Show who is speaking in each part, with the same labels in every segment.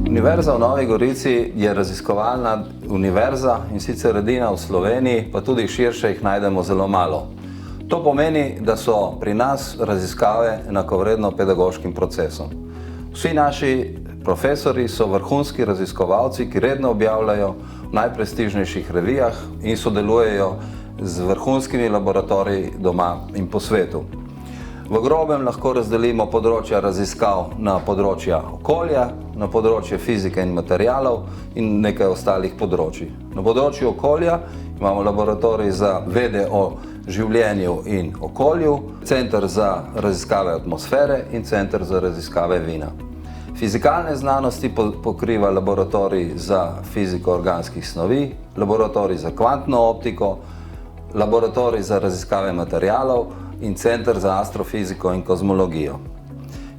Speaker 1: Univerza v Novi Gorici je raziskovalna univerza in sicer edina v Sloveniji, pa tudi širše jih najdemo zelo malo. To pomeni, da so pri nas raziskave enakovredno pedagoškim procesom. Vsi naši profesori so vrhunski raziskovalci, ki redno objavljajo v najprestižnejših revijah in sodelujejo z vrhunskimi laboratoriji doma in po svetu. V grobem lahko razdelimo področja raziskav na področja okolja, na področje fizike in materialov in nekaj ostalih področij. Na področju okolja imamo laboratorij za vede o življenju in okolju, center za raziskave atmosfere in center za raziskave vina. Fizikalne znanosti pokriva laboratorij za fiziko organskih snovi, laboratorij za kvantno optiko, laboratorij za raziskave materialov in center za astrofiziko in kozmologijo.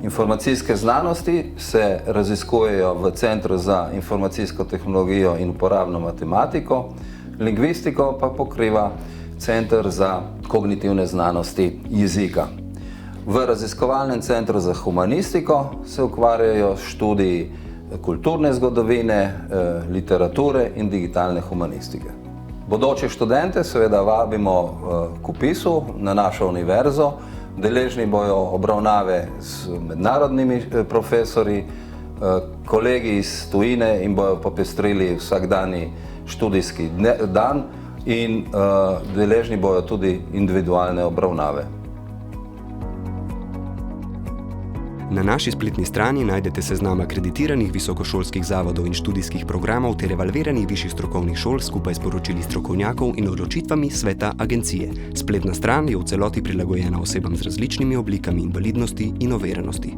Speaker 1: Informacijske znanosti se raziskujejo v Centru za informacijsko tehnologijo in uporabno matematiko, lingvistiko pa pokriva Center za kognitivne znanosti jezika. V raziskovalnem centru za humanistiko se ukvarjajo s študiji kulturne zgodovine, literature in digitalne humanistike. Bodoče študente seveda vabimo k vpisu na našo univerzo, deležni bojo obravnave z mednarodnimi profesorji, kolegi iz tujine in bojo popestrili vsakdanji študijski dan in deležni bojo tudi individualne obravnave.
Speaker 2: Na naši spletni strani najdete seznam akreditiranih visokošolskih zavodov in študijskih programov ter evalviranih višjih strokovnih šol skupaj s poročili strokovnjakov in odločitvami sveta agencije. Spletna stran je v celoti prilagojena osebam z različnimi oblikami invalidnosti in oviranosti.